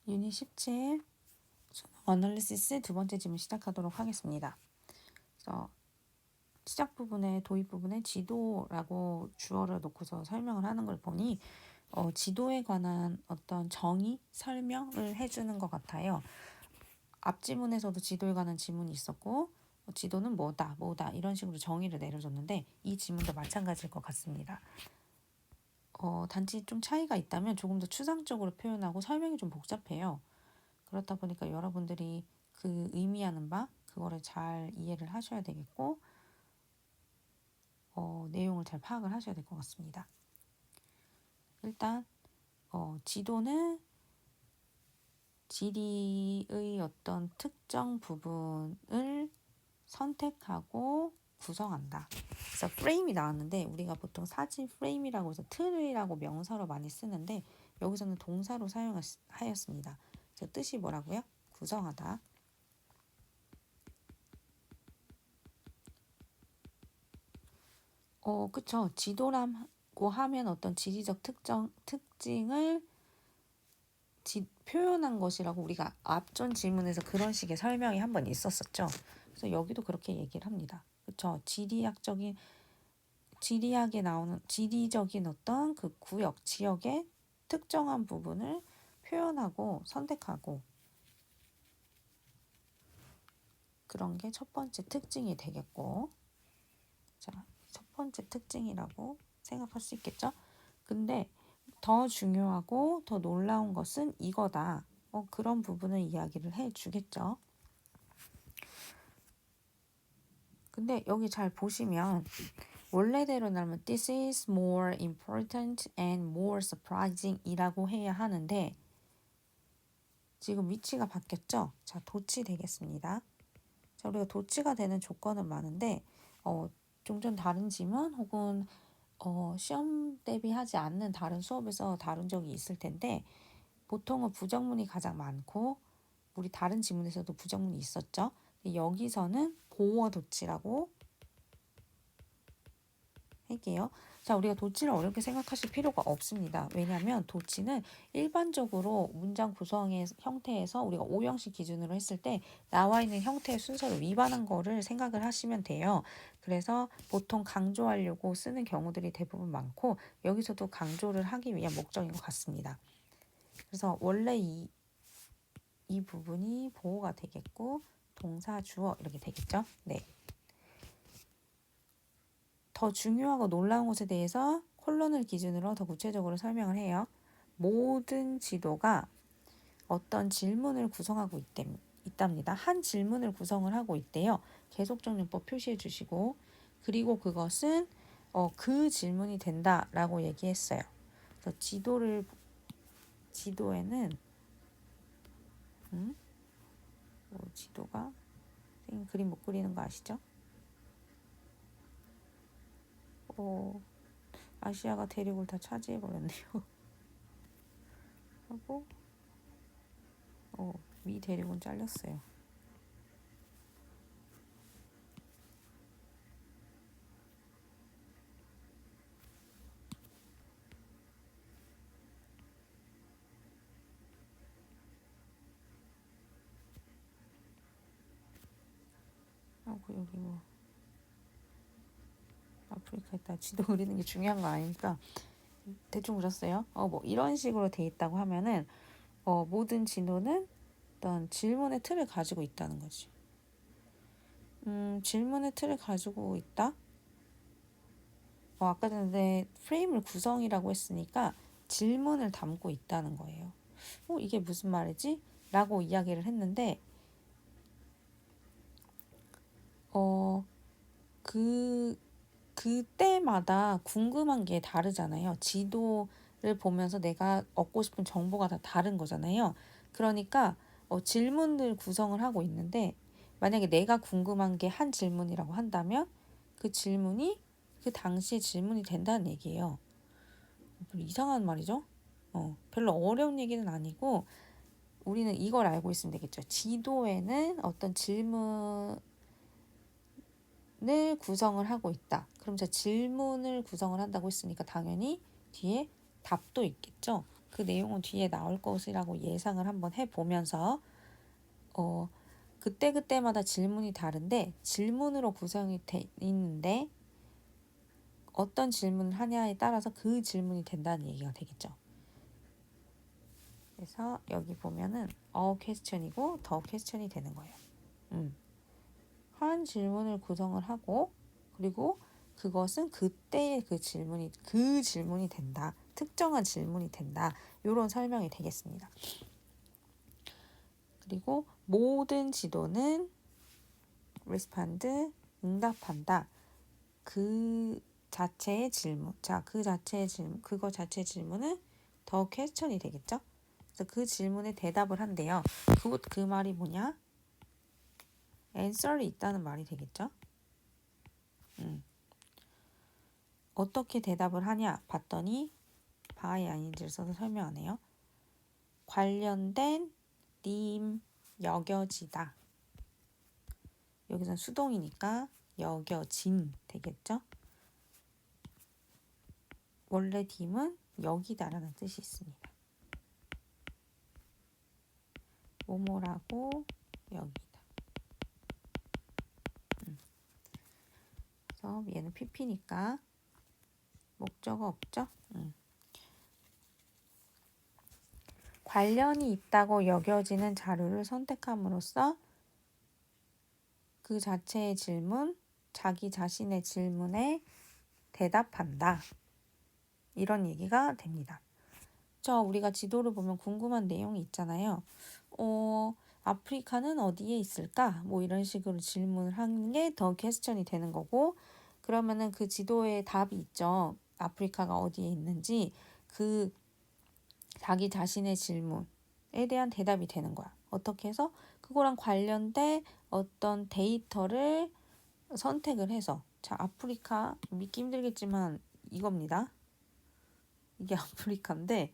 유닛 17 어널리시스 두 번째 질문 시작하도록 하겠습니다. 그래서 시작 부분에 도입 부분에 지도라고 주어를 놓고서 설명을 하는 걸 보니 지도에 관한 어떤 정의, 설명을 해주는 것 같아요. 앞 지문에서도 지도에 관한 지문이 있었고 지도는 뭐다 이런 식으로 정의를 내려줬는데 이 지문도 마찬가지일 것 같습니다. 단지 좀 차이가 있다면 조금 더 추상적으로 표현하고 설명이 좀 복잡해요. 그렇다 보니까 여러분들이 그 의미하는 바 그거를 잘 이해를 하셔야 되겠고 내용을 잘 파악을 하셔야 될 것 같습니다. 일단 지도는 지리의 어떤 특정 부분을 선택하고 구성한다. 그래서 프레임이 나왔는데 우리가 보통 사진 프레임이라고 해서 틀이라고 명사로 많이 쓰는데 여기서는 동사로 사용하였습니다. 저 뜻이 뭐라고요? 구성하다. 그쵸. 지도라고 하면 어떤 지리적 특징을 표현한 것이라고 우리가 앞전 질문에서 그런 식의 설명이 한 번 있었었죠. 그래서 여기도 그렇게 얘기를 합니다. 그쵸. 지리학에 나오는 지리적인 어떤 그 구역, 지역의 특정한 부분을 표현하고 선택하고 그런 게 첫 번째 특징이 되겠고, 자, 첫 번째 특징이라고 생각할 수 있겠죠. 근데 더 중요하고 더 놀라운 것은 이거다. 그런 부분을 이야기를 해주겠죠. 근데 여기 잘 보시면 원래대로라면 This is more important and more surprising 이라고 해야 하는데 지금 위치가 바뀌었죠. 자, 도치 되겠습니다. 자, 우리가 도치가 되는 조건은 많은데 종전 다른 지문 혹은 시험 대비하지 않는 다른 수업에서 다룬 적이 있을 텐데 보통은 부정문이 가장 많고 우리 다른 지문에서도 부정문이 있었죠. 여기서는 보어 도치라고 할게요. 자, 우리가 도치를 어렵게 생각하실 필요가 없습니다. 왜냐하면 도치는 일반적으로 문장 구성의 형태에서 우리가 5형식 기준으로 했을 때 나와 있는 형태의 순서를 위반한 거를 생각을 하시면 돼요. 그래서 보통 강조하려고 쓰는 경우들이 대부분 많고 여기서도 강조를 하기 위한 목적인 것 같습니다. 그래서 원래 이 부분이 보호가 되겠고 동사 주어 이렇게 되겠죠. 네. 더 중요하고 놀라운 것에 대해서 콜론을 기준으로 더 구체적으로 설명을 해요. 모든 지도가 어떤 질문을 구성하고 있답니다. 한 질문을 구성을 하고 있대요. 계속적용법 표시해 주시고 그리고 그것은 그 질문이 된다라고 얘기했어요. 그래서 지도에는 지도가 선생님 그림 못 그리는 거 아시죠? 아시아가 대륙을 다 차지해 버렸네요. 하고 미 대륙은 잘렸어요. 하고 여기 뭐 아프리카에다 지도 그리는 게 중요한 거 아니니까 대충 그렸어요. 뭐 이런 식으로 돼 있다고 하면은 모든 지도는 어떤 질문의 틀을 가지고 있다는 거지. 질문의 틀을 가지고 있다? 아까 전에 프레임을 구성이라고 했으니까 질문을 담고 있다는 거예요. 이게 무슨 말이지? 라고 이야기를 했는데 그때마다 궁금한 게 다르잖아요. 지도를 보면서 내가 얻고 싶은 정보가 다 다른 거잖아요. 그러니까 질문을 구성을 하고 있는데 만약에 내가 궁금한 게 한 질문이라고 한다면 그 질문이 그 당시의 질문이 된다는 얘기예요. 별로 이상한 말이죠. 별로 어려운 얘기는 아니고 우리는 이걸 알고 있으면 되겠죠. 지도에는 어떤 질문을 구성을 하고 있다. 그럼 질문을 구성을 한다고 했으니까 당연히 뒤에 답도 있겠죠. 그 내용은 뒤에 나올 것이라고 예상을 한번 해보면서 그때그때마다 질문이 다른데 질문으로 구성이 돼 있는데 어떤 질문을 하냐에 따라서 그 질문이 된다는 얘기가 되겠죠. 그래서 여기 보면은 question이고 the question이 되는 거예요. 한 질문을 구성을 하고 그리고 그것은 그때의 그 질문이 된다. 특정한 질문이 된다. 이런 설명이 되겠습니다. 그리고 모든 지도는 respond, 응답한다. 그 자체의 질문. 자, 그 자체의 질문, 그거 자체의 질문은 더 퀘스천이 되겠죠? 그래서 그 질문에 대답을 한대요. 그 말이 뭐냐? answer이 있다는 말이 되겠죠? 어떻게 대답을 하냐 봤더니 by ing를 써서 설명하네요. 관련된 님 여겨지다. 여기선 수동이니까 여겨진 되겠죠? 원래 딤은 여기다라는 뜻이 있습니다. 뭐뭐라고 여기다. 그래서 얘는 PP니까 목적어 없죠? 관련이 있다고 여겨지는 자료를 선택함으로써 그 자체의 질문, 자기 자신의 질문에 대답한다. 이런 얘기가 됩니다. 우리가 지도를 보면 궁금한 내용이 있잖아요. 아프리카는 어디에 있을까? 뭐 이런 식으로 질문을 하는 게 더 퀘스천이 되는 거고 그러면은 그 지도에 답이 있죠. 아프리카가 어디에 있는지 그 자기 자신의 질문에 대한 대답이 되는 거야. 어떻게 해서? 그거랑 관련된 어떤 데이터를 선택을 해서 자, 아프리카 믿기 힘들겠지만 이겁니다. 이게 아프리카인데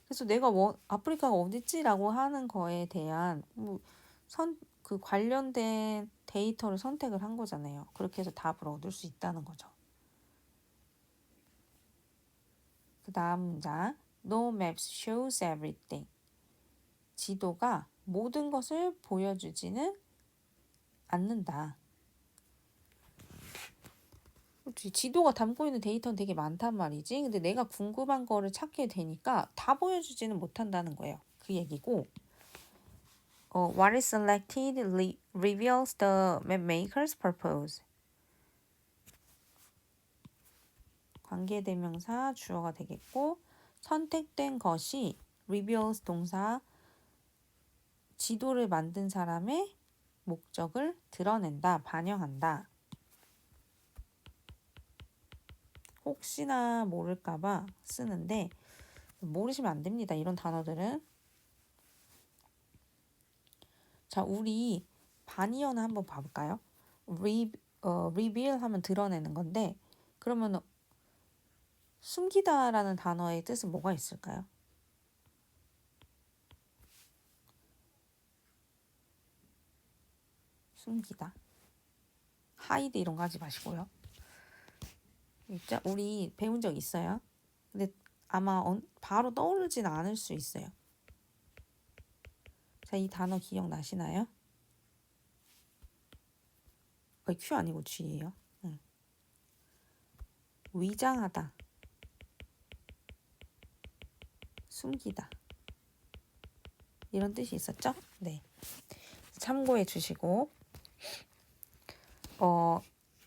그래서 내가 아프리카가 어딨지라고 하는 거에 대한 그 관련된 데이터를 선택을 한 거잖아요. 그렇게 해서 답을 얻을 수 있다는 거죠. 그 다음 문장 No maps shows everything. 지도가 모든 것을 보여주지는 않는다. 그렇지. 지도가 담고 있는 데이터는 되게 많단 말이지. 근데 내가 궁금한 거를 찾게 되니까 다 보여주지는 못한다는 거예요. 그 얘기고 what is selected reveals the mapmaker's purpose. 관계대명사 주어가 되겠고 선택된 것이 reveals 동사 지도를 만든 사람의 목적을 드러낸다, 반영한다. 혹시나 모를까봐 쓰는데 모르시면 안 됩니다. 이런 단어들은. 자, 우리 반이어는 한번 봐볼까요? reveal 하면 드러내는 건데 그러면 숨기다라는 단어의 뜻은 뭐가 있을까요? 숨기다. hide 이런 거 하지 마시고요. 우리 배운 적 있어요. 근데 아마 바로 떠오르진 않을 수 있어요. 자, 이 단어 기억나시나요? Q 아니고 G예요. 위장하다. 숨기다. 이런 뜻이 있었죠? 네. 참고해 주시고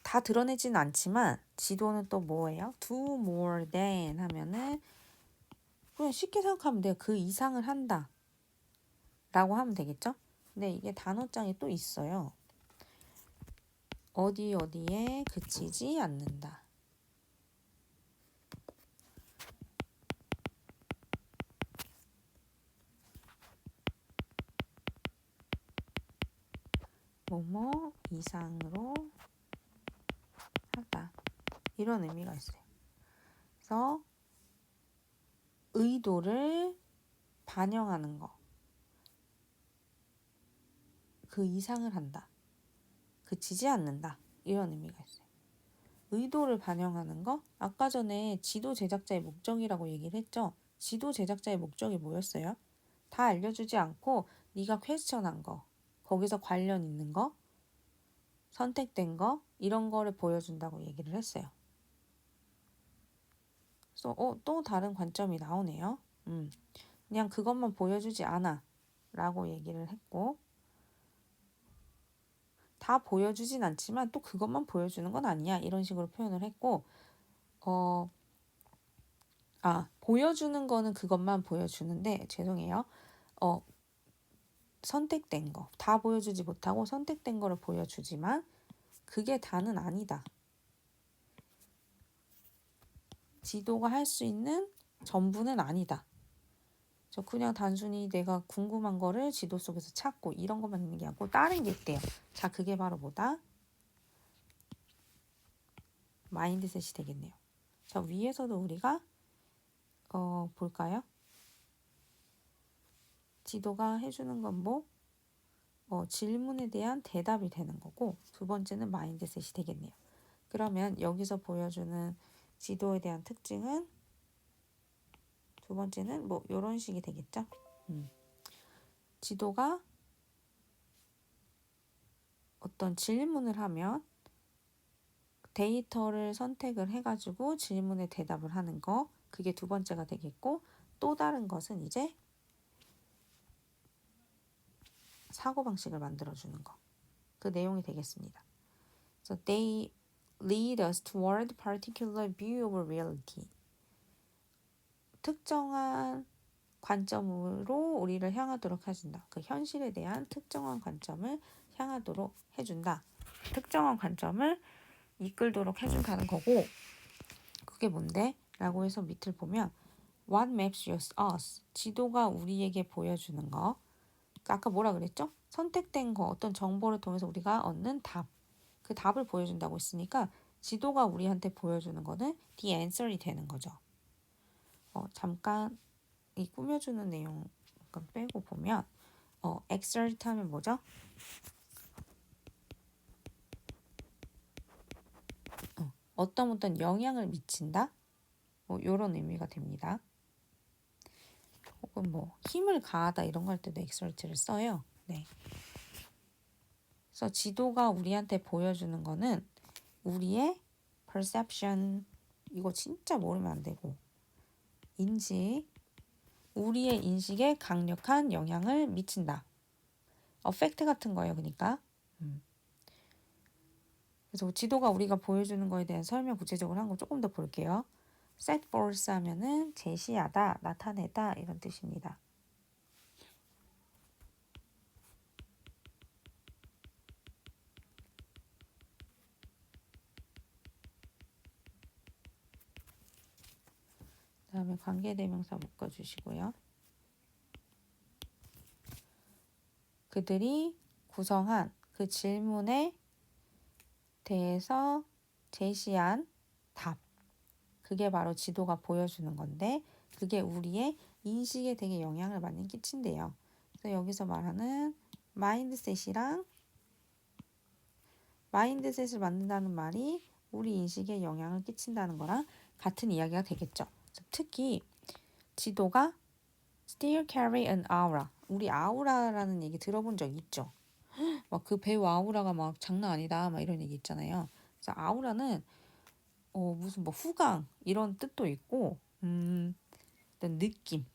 다 드러내지는 않지만 지도는 또 뭐예요? do more than 하면은 그냥 쉽게 생각하면 돼요. 그 이상을 한다 라고 하면 되겠죠? 근데 이게 단어장이 또 있어요. 어디에 그치지 않는다. 뭐뭐 이상으로 하다. 이런 의미가 있어요. 그래서 의도를 반영하는 거. 그 이상을 한다. 그치지 않는다. 이런 의미가 있어요. 의도를 반영하는 거? 아까 전에 지도 제작자의 목적이라고 얘기를 했죠. 지도 제작자의 목적이 뭐였어요? 다 알려주지 않고 네가 퀘스천한 거, 거기서 관련 있는 거, 선택된 거 이런 거를 보여준다고 얘기를 했어요. 그래서 또 다른 관점이 나오네요. 그냥 그것만 보여주지 않아 라고 얘기를 했고 다 보여주진 않지만 또 그것만 보여주는 건 아니야 이런 식으로 표현을 했고 보여주는 거는 그것만 보여주는데 죄송해요. 선택된 거 다 보여주지 못하고 선택된 거를 보여주지만 그게 다는 아니다. 지도가 할 수 있는 전부는 아니다. 그냥 단순히 내가 궁금한 거를 지도 속에서 찾고 이런 것만 있는 게 아니고 다른 게 있대요. 자, 그게 바로 뭐다? 마인드셋이 되겠네요. 자, 위에서도 우리가 볼까요? 지도가 해주는 건 뭐? 질문에 대한 대답이 되는 거고 두 번째는 마인드셋이 되겠네요. 그러면 여기서 보여주는 지도에 대한 특징은 두 번째는 뭐 이런 식이 되겠죠. 지도가 어떤 질문을 하면 데이터를 선택을 해가지고 질문에 대답을 하는 거 그게 두 번째가 되겠고 또 다른 것은 이제 사고방식을 만들어주는 거 그 내용이 되겠습니다. So they lead us toward particular view of reality. 특정한 관점으로 우리를 향하도록 해준다. 그 현실에 대한 특정한 관점을 향하도록 해준다. 특정한 관점을 이끌도록 해준다는 거고 그게 뭔데? 라고 해서 밑을 보면 What maps us? 지도가 우리에게 보여주는 거 아까 뭐라 그랬죠? 선택된 거 어떤 정보를 통해서 우리가 얻는 답 그 답을 보여준다고 했으니까 지도가 우리한테 보여주는 거는 the answer이 되는 거죠. 잠깐 이 꾸며주는 내용 잠깐 빼고 보면 exert 하면 뭐죠? 어떤 영향을 미친다? 이런 의미가 됩니다. 혹은 뭐 힘을 가하다 이런 거 할 때도 exert를 써요. 네. 그래서 지도가 우리한테 보여주는 거는 우리의 perception 이거 진짜 모르면 안 되고 인식 우리의 인식에 강력한 영향을 미친다. effect 같은 거예요. 그러니까 그래서 지도가 우리가 보여주는 거에 대한 설명 구체적으로 한 거 조금 더 볼게요. set forth 하면은 제시하다, 나타내다 이런 뜻입니다. 그 다음에 관계대명사 묶어주시고요. 그들이 구성한 그 질문에 대해서 제시한 답. 그게 바로 지도가 보여주는 건데 그게 우리의 인식에 되게 영향을 많이 끼친대요. 그래서 여기서 말하는 마인드셋을 만든다는 말이 우리 인식에 영향을 끼친다는 거랑 같은 이야기가 되겠죠. 특히 지도가 still carry an aura. 우리 아우라라는 얘기 들어본 적 있죠? 막 그 배우 아우라가 막 장난 아니다 막 이런 얘기 있잖아요. 그래서 아우라는 무슨 뭐 후광 이런 뜻도 있고 어떤 느낌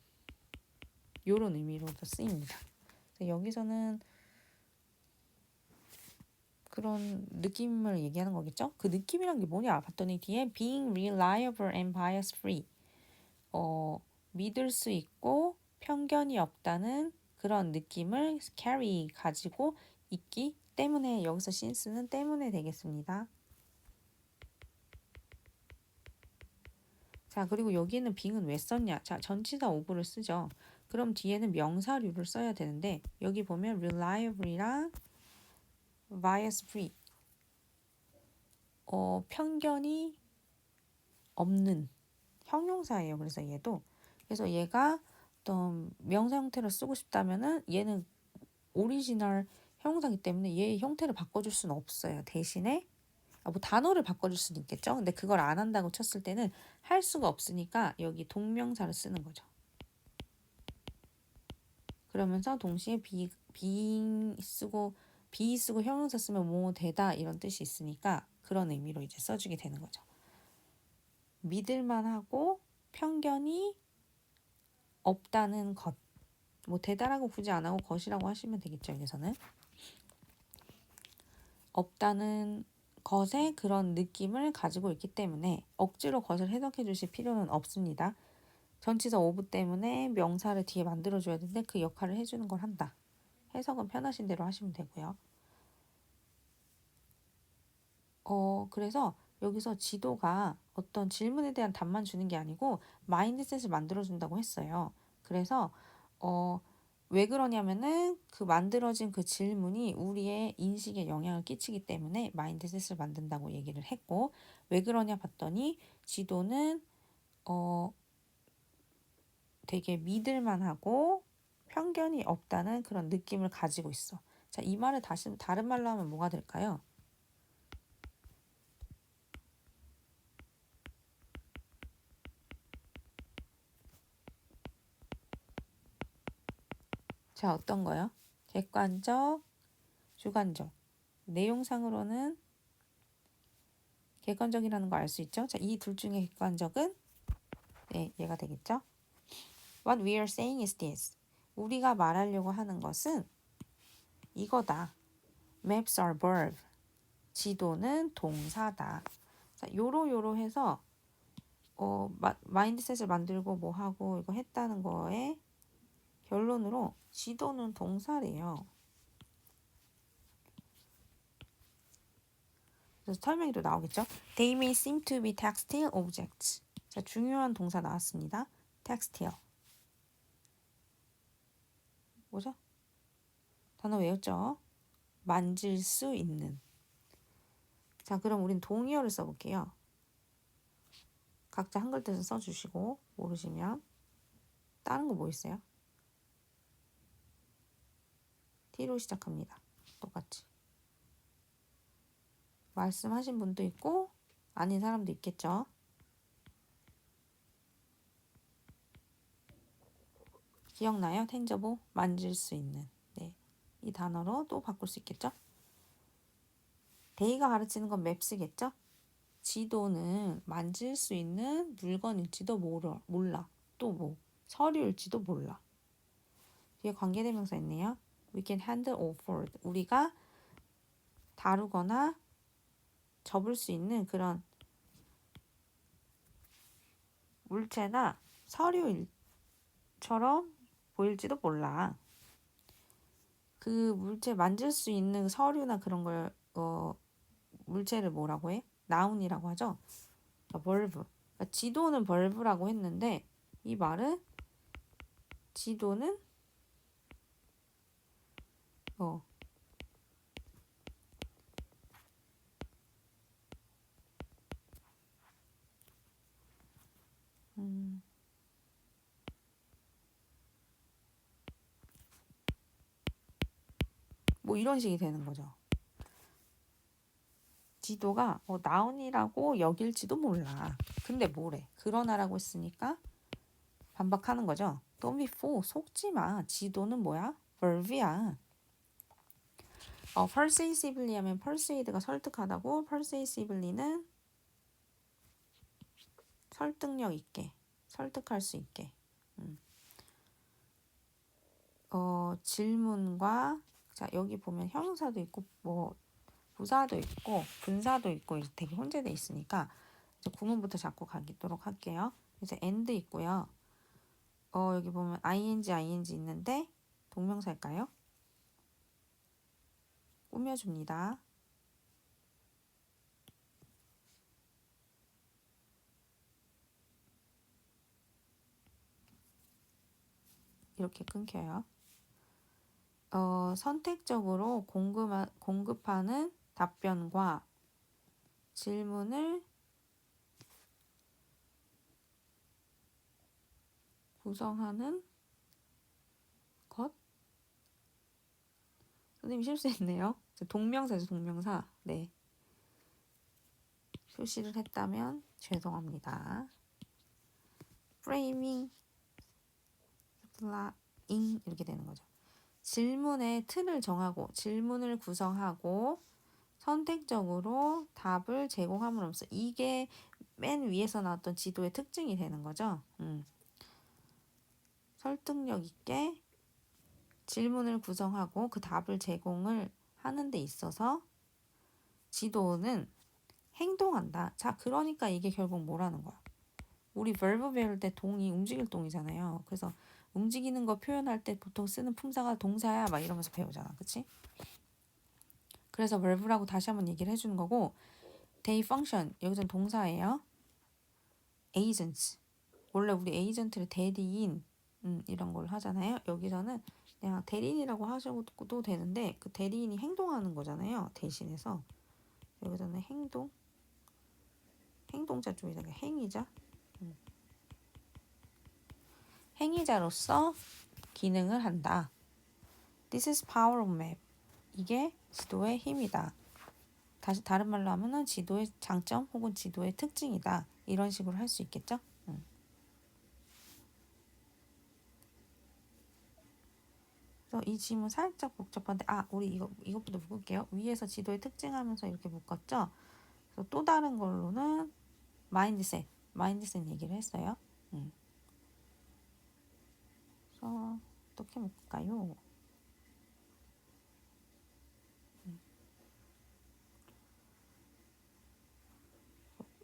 이런 의미로도 쓰입니다. 여기서는 그런 느낌을 얘기하는 거겠죠? 그 느낌이란 게 뭐냐 봤더니 뒤에 being reliable and bias free 믿을 수 있고 편견이 없다는 그런 느낌을 carry 가지고 있기 때문에 여기서 since는 때문에 되겠습니다. 자, 그리고 여기는 being은 왜 썼냐? 자, 전치사 of를 쓰죠. 그럼 뒤에는 명사류를 써야 되는데 여기 보면 reliable이랑 bias free 편견이 없는 형용사예요. 그래서 얘가 어떤 명사 형태로 쓰고 싶다면은 얘는 오리지널 형용사이기 때문에 얘의 형태를 바꿔줄 수는 없어요. 대신에 뭐 단어를 바꿔줄 수는 있겠죠. 근데 그걸 안 한다고 쳤을 때는 할 수가 없으니까 여기 동명사를 쓰는 거죠. 그러면서 동시에 be 쓰고 형용사 쓰면 뭐뭐 되다 이런 뜻이 있으니까 그런 의미로 이제 써주게 되는 거죠. 믿을만하고 편견이 없다는 것. 뭐 되다라고 굳이 안 하고 것이라고 하시면 되겠죠. 여기서는 없다는 것에 그런 느낌을 가지고 있기 때문에 억지로 것을 해석해 주실 필요는 없습니다. 전치사 오브 때문에 명사를 뒤에 만들어줘야 되는데 그 역할을 해주는 걸 한다. 해석은 편하신 대로 하시면 되고요. 그래서 여기서 지도가 어떤 질문에 대한 답만 주는 게 아니고 마인드셋을 만들어준다고 했어요. 그래서 왜 그러냐면은 그 만들어진 그 질문이 우리의 인식에 영향을 끼치기 때문에 마인드셋을 만든다고 얘기를 했고, 왜 그러냐 봤더니 지도는 되게 믿을만하고 편견이 없다는 그런 느낌을 가지고 있어. 자, 이 말을 다시 다른 말로 하면 뭐가 될까요? 자, 어떤 거요? 객관적, 주관적. 내용상으로는 객관적이라는 거 알 수 있죠? 자, 이 둘 중에 객관적은 네, 얘가 되겠죠? What we are saying is this. 우리가 말하려고 하는 것은 이거다. Maps are verb. 지도는 동사다. 자, 요로 해서 마인드셋을 만들고 뭐 하고 이거 했다는 거에 결론으로 지도는 동사래요. 그래서 설명이 또 나오겠죠. They may seem to be textile objects. 자, 중요한 동사 나왔습니다. textile. 뭐죠? 단어 외웠죠? 만질 수 있는. 자, 그럼 우린 동의어를 써볼게요. 각자 한글 뜻을 써주시고 모르시면 다른 거 뭐 있어요? T로 시작합니다. 똑같이. 말씀하신 분도 있고 아닌 사람도 있겠죠. 기억나요? 텐저보 만질 수 있는. 네, 이 단어로 또 바꿀 수 있겠죠. 데이가 가르치는 건 맵스겠죠. 지도는 만질 수 있는 물건일지도 몰라. 또 뭐 서류일지도 몰라. 뒤에 관계대명사 있네요. We can handle or fold. 우리가 다루거나 접을 수 있는 그런 물체나 서류처럼 보일지도 몰라. 그 물체 만질 수 있는 서류나 그런 걸 물체를 뭐라고 해? 나운이라고 하죠. 벌브. 그러니까 지도는 벌브라고 했는데 이 말은 지도는 어 뭐 이런 식이 되는 거죠. 지도가 나운이라고 여길지도 몰라. 근데 뭐래? 그러나라고 했으니까 반박하는 거죠. Don't be fool. 속지 마. 지도는 뭐야? verb야. persuasively 하면 persuade가 설득하다고, persuasively는 설득력 있게, 설득할 수 있게. 질문과 자, 여기 보면 형용사도 있고 뭐 부사도 있고 분사도 있고 되게 혼재돼 있으니까 이제 구문부터 잡고 가도록 할게요. 이제 and 있고요. 여기 보면 ing 있는데 동명사일까요? 꾸며줍니다. 이렇게 끊겨요. 선택적으로 공급하는 답변과 질문을 구성하는 것? 선생님 실수했네요. 동명사죠, 동명사. 네. 표시를 했다면 죄송합니다. framing, ing 이렇게 되는 거죠. 질문의 틀을 정하고 질문을 구성하고 선택적으로 답을 제공함으로써 이게 맨 위에서 나왔던 지도의 특징이 되는 거죠. 설득력 있게 질문을 구성하고 그 답을 제공을 하는 데 있어서 지도는 행동한다. 자, 그러니까 이게 결국 뭐라는 거야? 우리 verb 배울 때 동이 움직일 동이잖아요. 그래서 움직이는 거 표현할 때 보통 쓰는 품사가 동사야 막 이러면서 배우잖아. 그치? 그래서 verb라고 다시 한번 얘기를 해주는 거고 they function 여기서는 동사예요. agents 원래 우리 에이전트를 대리인 이런 걸 하잖아요. 여기서는 그냥 대리인이라고 하셔도 되는데 그 대리인이 행동하는 거잖아요. 대신해서 여기서는 행동자 쪽에다가 행위자 행위자로서 기능을 한다. This is power of map. 이게 지도의 힘이다. 다시 다른 말로 하면은 지도의 장점 혹은 지도의 특징이다. 이런 식으로 할 수 있겠죠? 그래서 이 지문 살짝 복잡한데 우리 이것부터 묶을게요. 위에서 지도의 특징하면서 이렇게 묶었죠? 그래서 또 다른 걸로는 마인드셋 얘기를 했어요. 그래서 어떻게 묶을까요?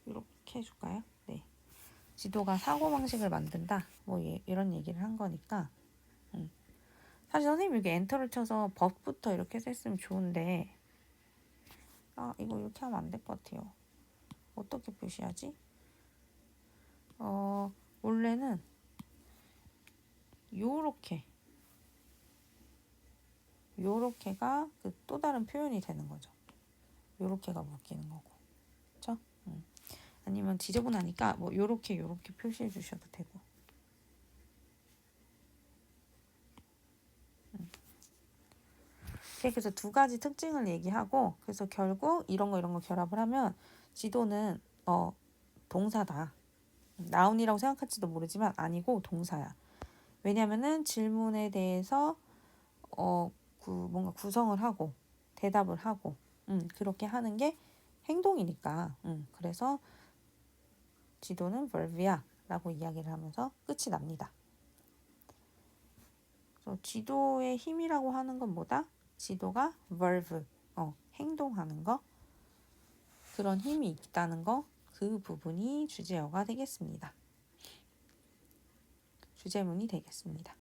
이렇게 해줄까요? 네. 지도가 사고방식을 만든다. 뭐 이런 얘기를 한 거니까. 사실 선생님 여기 엔터를 쳐서 법부터 이렇게 했으면 좋은데 이거 이렇게 하면 안 될 것 같아요. 어떻게 표시하지? 원래는 요렇게가 그 또 다른 표현이 되는 거죠. 요렇게가 묶이는 거고. 그쵸? 아니면 지저분하니까 뭐 요렇게 표시해 주셔도 되고. 그래서 두 가지 특징을 얘기하고 그래서 결국 이런 거 결합을 하면 지도는 동사다. 나운이라고 생각할지도 모르지만 아니고 동사야. 왜냐면은 질문에 대해서 뭔가 구성을 하고 대답을 하고 그렇게 하는 게 행동이니까 그래서 지도는 verb야 라고 이야기를 하면서 끝이 납니다. 그래서 지도의 힘이라고 하는 건 뭐다? 지도가 verb, 행동하는 거 그런 힘이 있다는 거 그 부분이 주제어가 되겠습니다. 주제문이 되겠습니다.